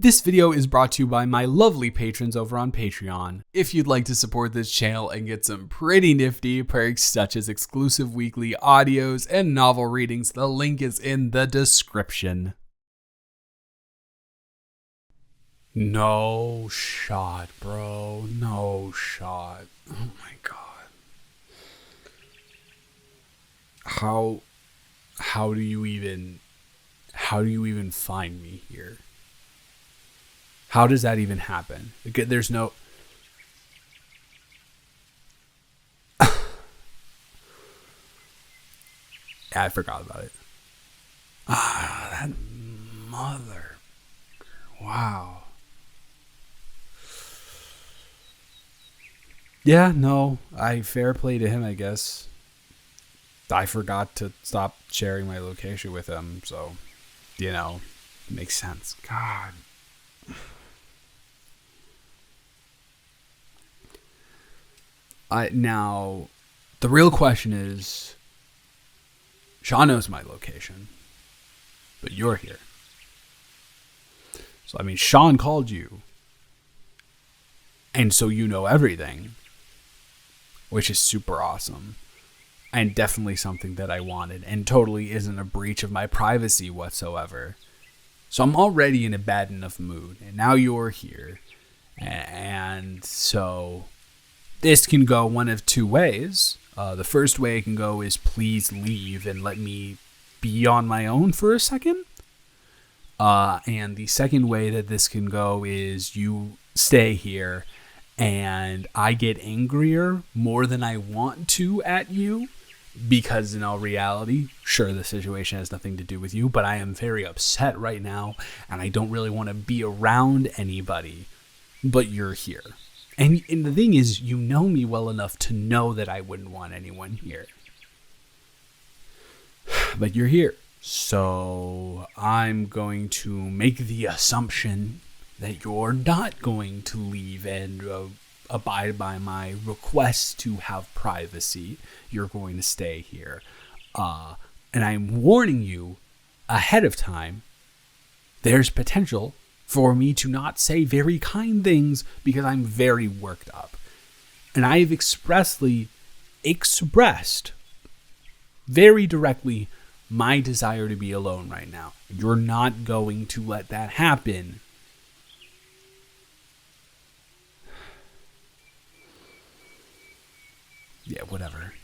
This video is brought to you by my lovely patrons over on Patreon. If you'd like to support this channel and get some pretty nifty perks such as exclusive weekly audios and novel readings, the link is in the description. No shot, bro. No shot. Oh my god. How do you even find me here? How does that even happen? There's no... Yeah, I forgot about it. That mother... Wow. Yeah, no. Fair play to him, I guess. I forgot to stop sharing my location with him, so, makes sense. God. Now, the real question is, Sean knows my location, but you're here. So, Sean called you, and so you know everything, which is super awesome, and definitely something that I wanted, and totally isn't a breach of my privacy whatsoever. So I'm already in a bad enough mood, and now you're here, and so... This can go one of two ways. The first way it can go is please leave and let me be on my own for a second. And the second way that this can go is you stay here and I get angrier more than I want to at you. Because in all reality, sure, the situation has nothing to do with you, but I am very upset right now and I don't really want to be around anybody. But you're here. And the thing is, you know me well enough to know that I wouldn't want anyone here. But you're here. So I'm going to make the assumption that you're not going to leave and abide by my request to have privacy. You're going to stay here. And I'm warning you ahead of time, there's potential for me to not say very kind things because I'm very worked up. And I have expressed very directly my desire to be alone right now. You're not going to let that happen. Yeah, whatever.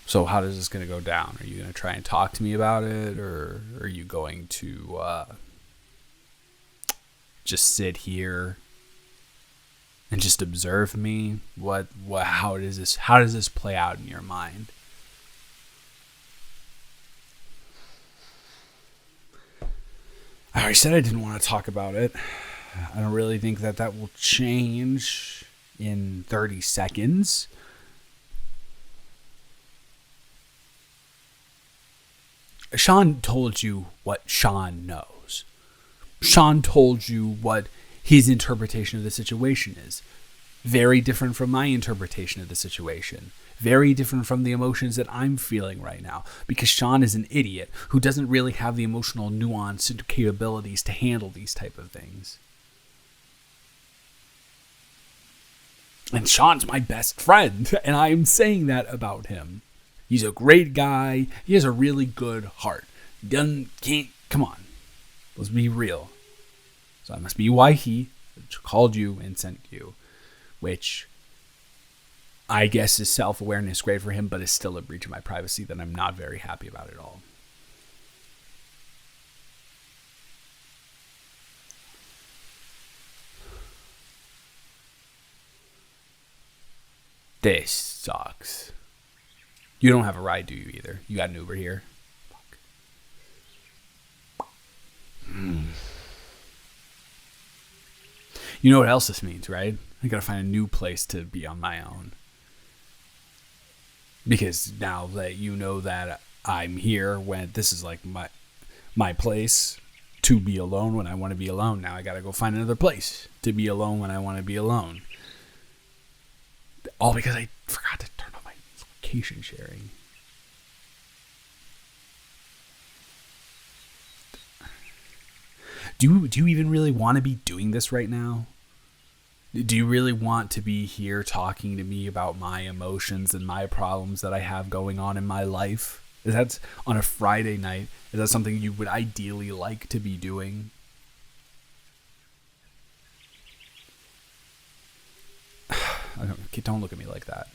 So how is this going to go down? Are you going to try and talk to me about it, or are you going to just sit here and just observe me? How does this play out in your mind? I already said I didn't want to talk about it. I don't really think that will change in 30 seconds. Sean told you what Sean knows. Sean told you what his interpretation of the situation is. Very different from my interpretation of the situation. Very different from the emotions that I'm feeling right now. Because Sean is an idiot who doesn't really have the emotional nuance and capabilities to handle these type of things. And Sean's my best friend, and I am saying that about him. He's a great guy. He has a really good heart. Come on. Let's be real. So that must be why he called you and sent you. Which I guess is self-awareness, great for him, but is still a breach of my privacy that I'm not very happy about at all. This sucks. You don't have a ride, do you, either? You got an Uber here? Fuck. You know what else this means, right? I gotta find a new place to be on my own. Because now that you know that I'm here, when this is like my place to be alone when I want to be alone, now I gotta go find another place to be alone when I want to be alone. All because I forgot to turn on my location sharing. Do you even really want to be doing this right now? Do you really want to be here talking to me about my emotions and my problems that I have going on in my life? Is that on a Friday night? Is that something you would ideally like to be doing? Don't look at me like that.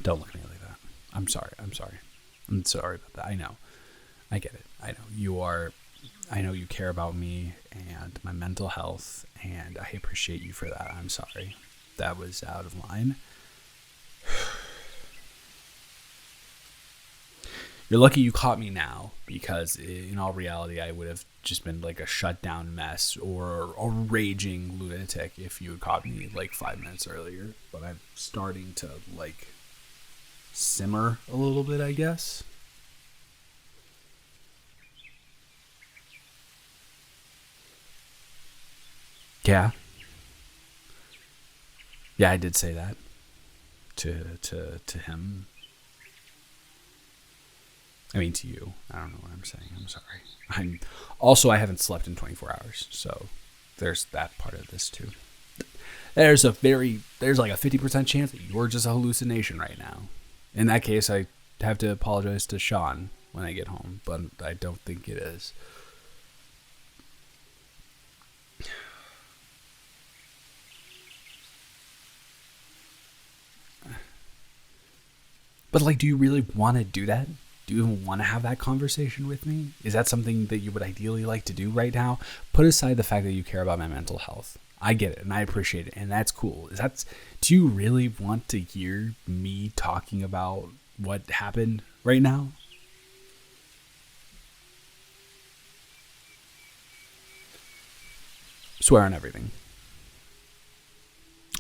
Don't look at me like that. I'm sorry. I'm sorry about that. I know. I get it. I know you care about me and my mental health, and I appreciate you for that. I'm sorry. That was out of line. You're lucky you caught me now, because in all reality, I would have just been like a shutdown mess or a raging lunatic if you had caught me like 5 minutes earlier. But I'm starting to like simmer a little bit, I guess. Yeah. Yeah, I did say that to him. I mean, to you. I don't know what I'm saying. I'm sorry. I haven't slept in 24 hours, so there's that part of this too. There's like a 50% chance that you're just a hallucination right now. In that case, I have to apologize to Sean when I get home, but I don't think it is. But like, do you really want to do that? Do you even want to have that conversation with me? Is that something that you would ideally like to do right now? Put aside the fact that you care about my mental health. I get it, and I appreciate it, and that's cool. Do you really want to hear me talking about what happened right now? Swear on everything.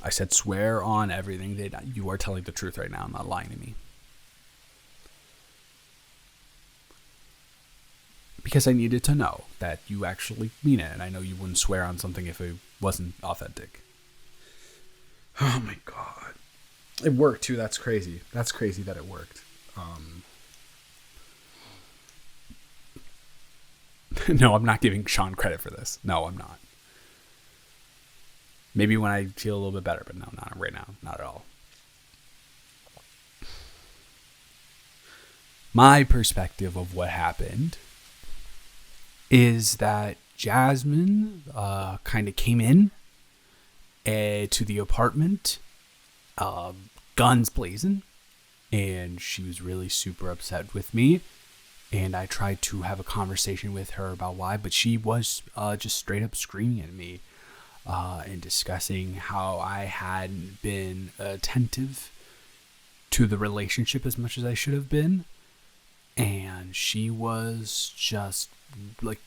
I said swear on everything that you are telling the truth right now. I'm not lying to me. Because I needed to know that you actually mean it, and I know you wouldn't swear on something if it wasn't authentic. Oh my god. It worked too. That's crazy. That's crazy that it worked. No, I'm not giving Sean credit for this. No, I'm not. Maybe when I feel a little bit better, but no, not right now. Not at all. My perspective of what happened is that Jasmine kind of came in to the apartment, guns blazing, and she was really super upset with me. And I tried to have a conversation with her about why, but she was just straight up screaming at me and discussing how I hadn't been attentive to the relationship as much as I should have been. And she was just like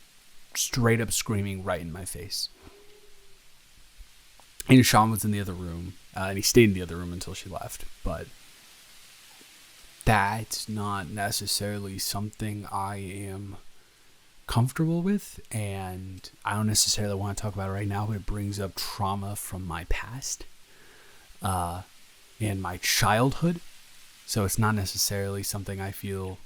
straight up screaming right in my face. And Sean was in the other room, and he stayed in the other room until she left. But that's not necessarily something I am comfortable with, and I don't necessarily want to talk about it right now, but it brings up trauma from my past and my childhood. So it's not necessarily something I feel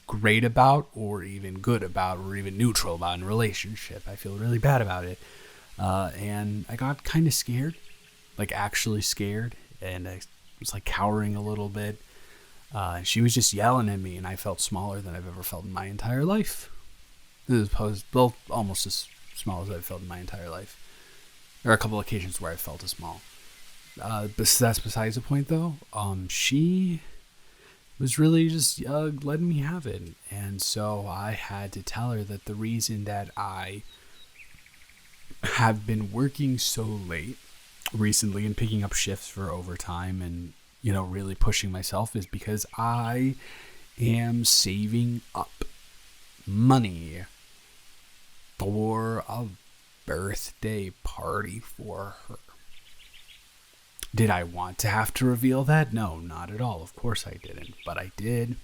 great about or even good about or even neutral about in a relationship. I feel really bad about it. And I got kind of scared, like actually scared, and I was like cowering a little bit. And she was just yelling at me, and I felt smaller than I've ever felt in my entire life. Well, almost as small as I've felt in my entire life. There are a couple occasions where I felt as small. But that's besides the point, though. She was really just letting me have it. And so I had to tell her that the reason that I have been working so late recently and picking up shifts for overtime and, really pushing myself is because I am saving up money for a birthday party for her. Did I want to have to reveal that? No, not at all. Of course I didn't, but I did.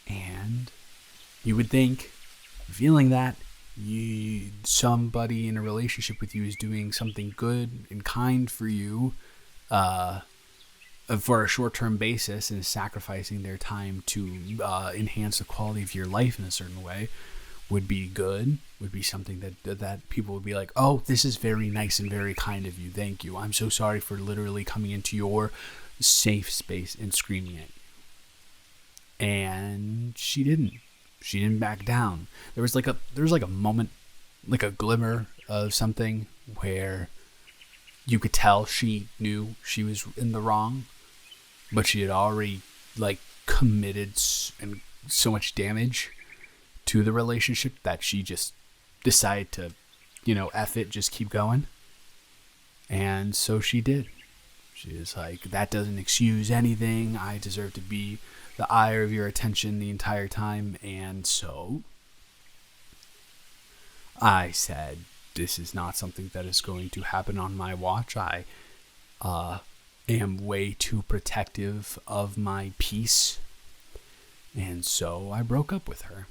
And you would think, feeling that, somebody in a relationship with you is doing something good and kind for you, for a short-term basis and sacrificing their time to enhance the quality of your life in a certain way would be good, would be something that people would be like, oh, this is very nice and very kind of you, thank you, I'm so sorry for literally coming into your safe space and screaming at you. And she didn't back down. There was like a moment, like a glimmer of something where you could tell she knew she was in the wrong, but she had already like committed and so much damage to the relationship that she just decided to, F it, just keep going. And so she did. She was like, that doesn't excuse anything. I deserve to be the eye of your attention the entire time. And so I said, this is not something that is going to happen on my watch. I am way too protective of my peace. And so I broke up with her.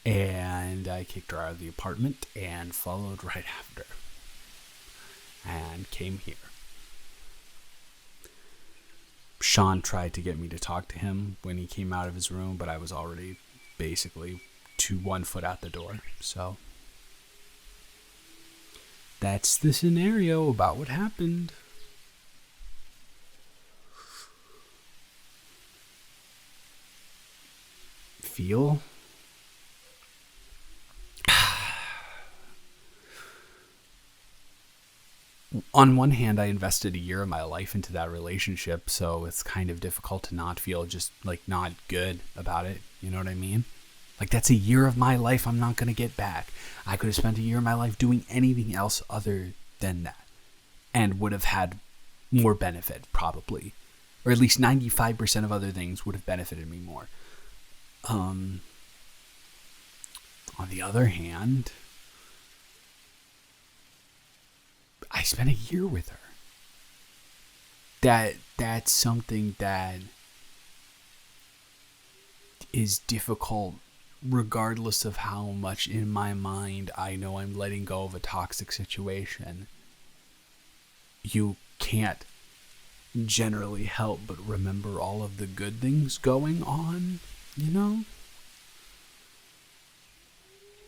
And I kicked her out of the apartment and followed right after. And came here. Sean tried to get me to talk to him when he came out of his room, but I was already basically 1 foot out the door. So that's the scenario about what happened. Feel? On one hand, I invested a year of my life into that relationship, so it's kind of difficult to not feel just like not good about it. You know what I mean? Like, that's a year of my life I'm not going to get back. I could have spent a year of my life doing anything else other than that and would have had more benefit, probably. Or at least 95% of other things would have benefited me more. On the other hand, I spent a year with her. That's something that is difficult regardless of how much in my mind I know I'm letting go of a toxic situation. You can't generally help but remember all of the good things going on,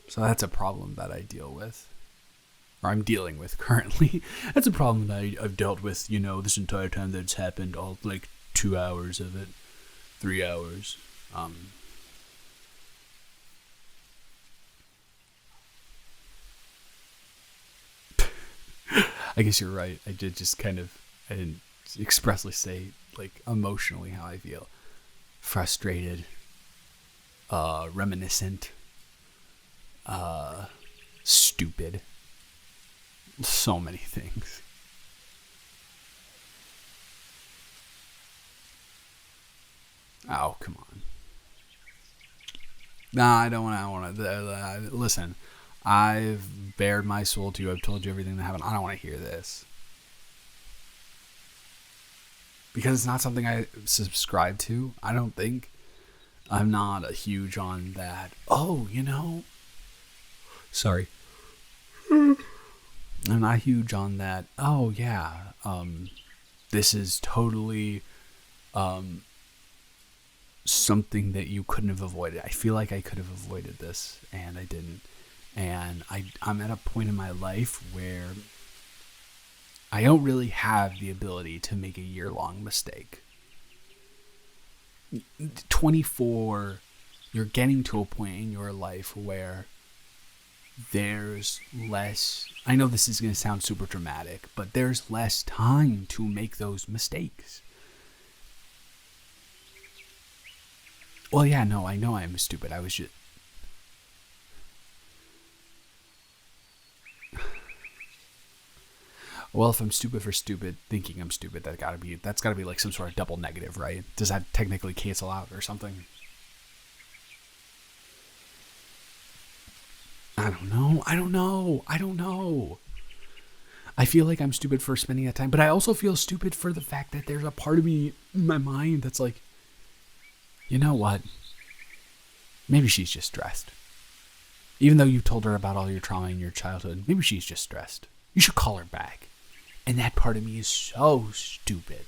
So that's a problem that I deal with. Or I'm dealing with currently. That's a problem that I've dealt with, this entire time that it's happened, all like 2 hours of it, 3 hours. I guess you're right. I didn't expressly say like emotionally how I feel. Frustrated, reminiscent, stupid. So many things. Oh, come on. Nah, I don't want to. Listen, I've bared my soul to you. I've told you everything that happened. I don't want to hear this. Because it's not something I subscribe to, I don't think. I'm not a huge on that. Oh, Sorry. I'm not huge on that. Oh, yeah. This is totally something that you couldn't have avoided. I feel like I could have avoided this, and I didn't. And I'm at a point in my life where I don't really have the ability to make a year-long mistake. 24, you're getting to a point in your life where there's less, I know this is going to sound super dramatic, but there's less time to make those mistakes. Well, yeah, no, I know I'm stupid. I was just... Well, if I'm stupid for stupid, thinking I'm stupid, that's gotta be like some sort of double negative, right? Does that technically cancel out or something? I don't know. I feel like I'm stupid for spending that time, but I also feel stupid for the fact that there's a part of me in my mind that's like, you know what? Maybe she's just stressed. Even though you told her about all your trauma in your childhood, maybe she's just stressed. You should call her back And that part of me is so stupid.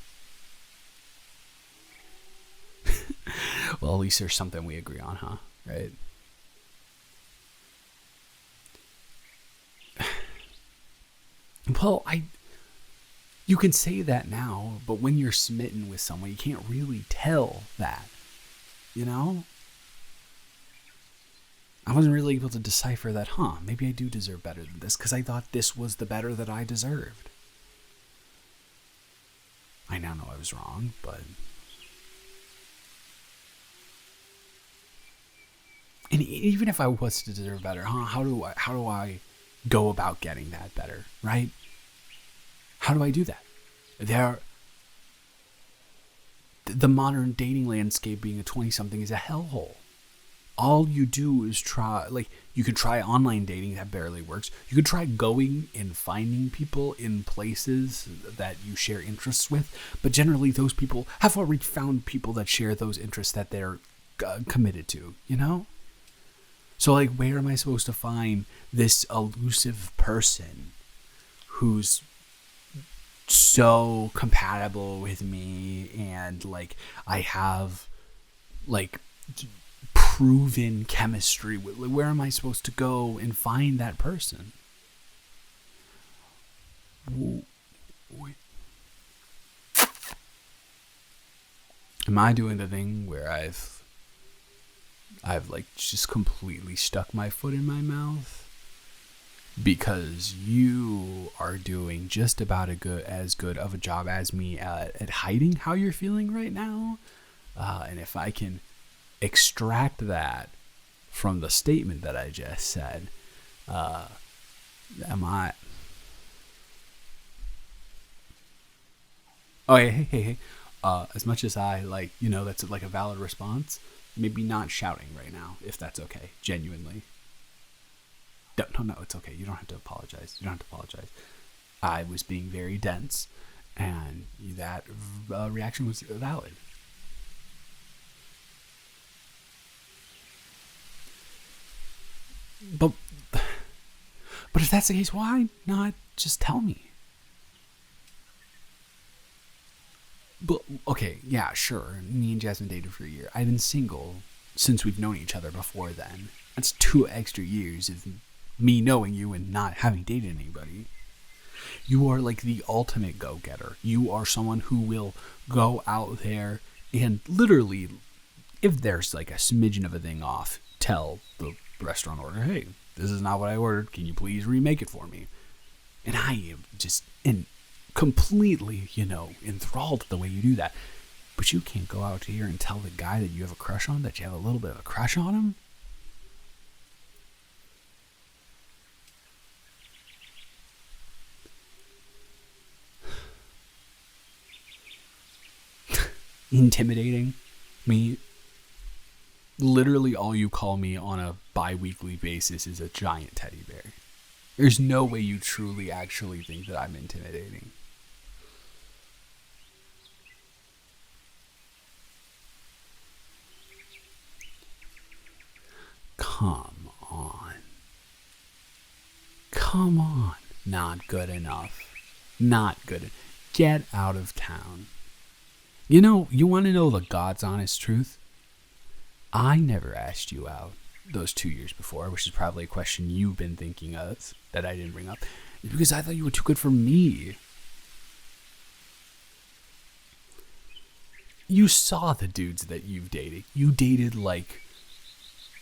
Well, at least there's something we agree on, huh? Right? Well, you can say that now, but when you're smitten with someone, you can't really tell that. You know? I wasn't really able to decipher that, maybe I do deserve better than this, because I thought this was the better that I deserved. I now know I was wrong, but... And even if I was to deserve better, how do I go about getting that better, right? How do I do that? The modern dating landscape, being a 20-something, is a hellhole. All you do is try, you could try online dating, that barely works. You could try going and finding people in places that you share interests with, but generally those people have already found people that share those interests that they're committed to, you know? So, where am I supposed to find this elusive person who's so compatible with me and, I have, proven chemistry? Where am I supposed to go and find that person? Wait. Am I doing the thing where I've just completely stuck my foot in my mouth? Because you are doing just about as good of a job as me at hiding how you're feeling right now. And if I can extract that from the statement that I just said, am I... Oh, hey. As much as I, that's a valid response, maybe not shouting right now, if that's okay. Genuinely. No, it's okay. You don't have to apologize. I was being very dense, and that reaction was valid. But if that's the case, why not just tell me? But, okay, yeah, sure. Me and Jasmine dated for a year. I've been single since we've known each other before then. That's 2 extra years of me knowing you and not having dated anybody. You are the ultimate go-getter. You are someone who will go out there and literally, if there's a smidgen of a thing off, tell the restaurant order, hey, this is not what I ordered. Can you please remake it for me? And I am just completely, enthralled the way you do that. But you can't go out here and tell the guy that you have a crush on that you have a little bit of a crush on him. Intimidating me. Literally all you call me on a bi-weekly basis is a giant teddy bear. There's no way you truly actually think that I'm intimidating. Come on. Not good enough. Get out of town. You want to know the God's honest truth? I never asked you out those 2 years before, which is probably a question you've been thinking of that I didn't bring up. It's because I thought you were too good for me. You saw the dudes that you've dated. You dated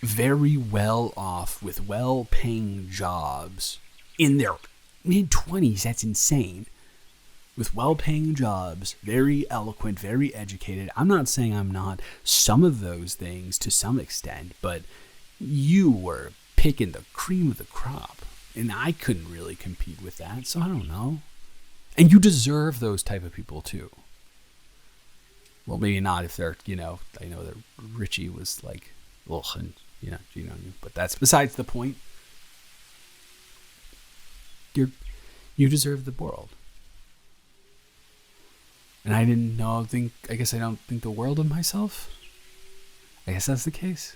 very well off with well-paying jobs in their mid-20s. That's insane. With well-paying jobs, very eloquent, very educated. I'm not saying I'm not some of those things to some extent, but you were picking the cream of the crop, and I couldn't really compete with that, so I don't know. And you deserve those type of people too. Well, maybe not if they're, I know that Richie was and but that's besides the point. You deserve the world. And I guess I don't think the world of myself. I guess that's the case.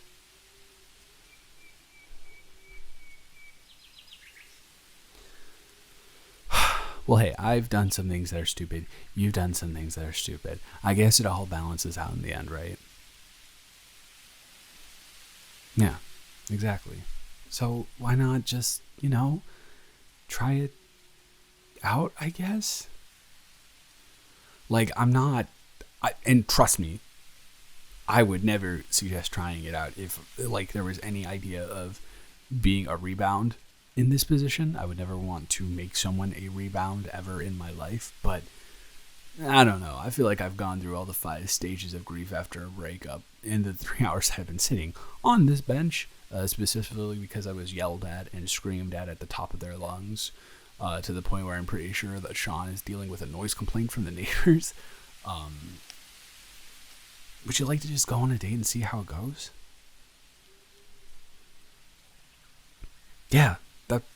well, hey, I've done some things that are stupid. You've done some things that are stupid. I guess it all balances out in the end, right? Yeah, exactly. So why not just, try it out, I guess? Like, and trust me, I would never suggest trying it out if, like, there was any idea of being a rebound in this position. I would never want to make someone a rebound ever in my life, but I don't know. I feel like I've gone through all the 5 stages of grief after a breakup in the 3 hours I've been sitting on this bench, specifically because I was yelled at and screamed at the top of their lungs, to the point where I'm pretty sure that Sean is dealing with a noise complaint from the neighbors. Would you like to just go on a date and see how it goes? Yeah,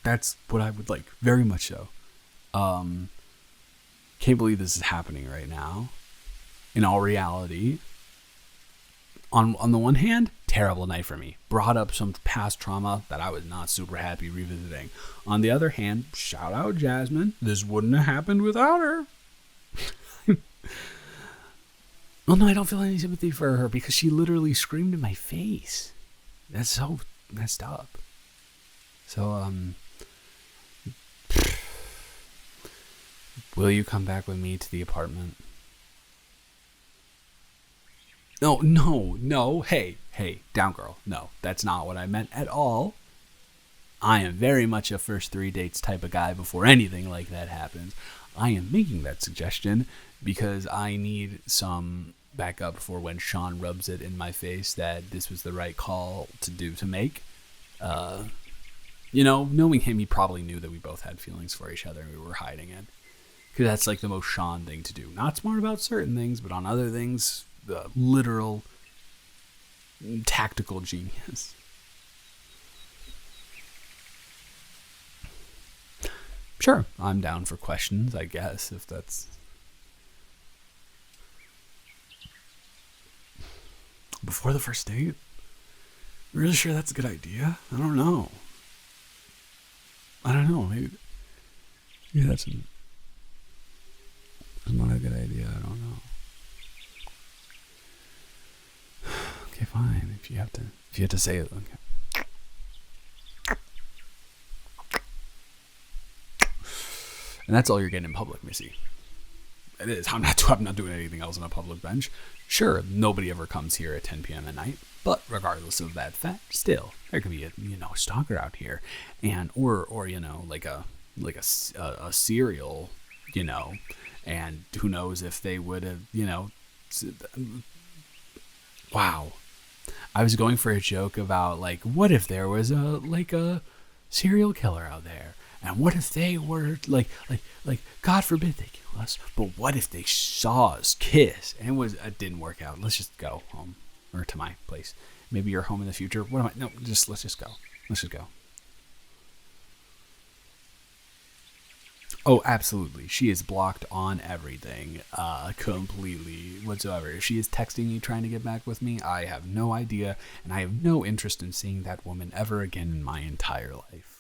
that's what I would like, very much so. Can't believe this is happening right now. In all reality, on the one hand, terrible night for me. Brought up some past trauma that I was not super happy revisiting. On the other hand, shout out Jasmine. This wouldn't have happened without her. Well, no, I don't feel any sympathy for her because she literally screamed in my face. That's so messed up. So, will you come back with me to the apartment? No. Hey, down girl. No, that's not what I meant at all. I am very much a first 3 dates type of guy before anything like that happens. I am making that suggestion because I need some backup for when Sean rubs it in my face that this was the right call to make. Knowing him, he probably knew that we both had feelings for each other and we were hiding it. Because that's like the most Sean thing to do. Not smart about certain things, but on other things, the literal tactical genius. Sure, I'm down for questions, I guess, if that's... Before the first date? I'm really sure that's a good idea? I don't know. Maybe that's not a good idea. I don't know. Okay, fine. If you have to say it, okay. And that's all you're getting in public, Missy. It is. I'm not doing anything else on a public bench. Sure, nobody ever comes here at 10 p.m. at night, but regardless of that fact, still there could be a stalker out here, and or like a serial, and who knows if they would have wow. I was going for a joke about like what if there was a serial killer out there. And what if they were like God forbid they kill us, but what if they saw us kiss and it didn't work out? Let's just go home or to my place. Maybe you're home in the future. Let's just go. Oh, absolutely. She is blocked on everything, completely whatsoever. If she is texting me trying to get back with me, I have no idea, and I have no interest in seeing that woman ever again in my entire life.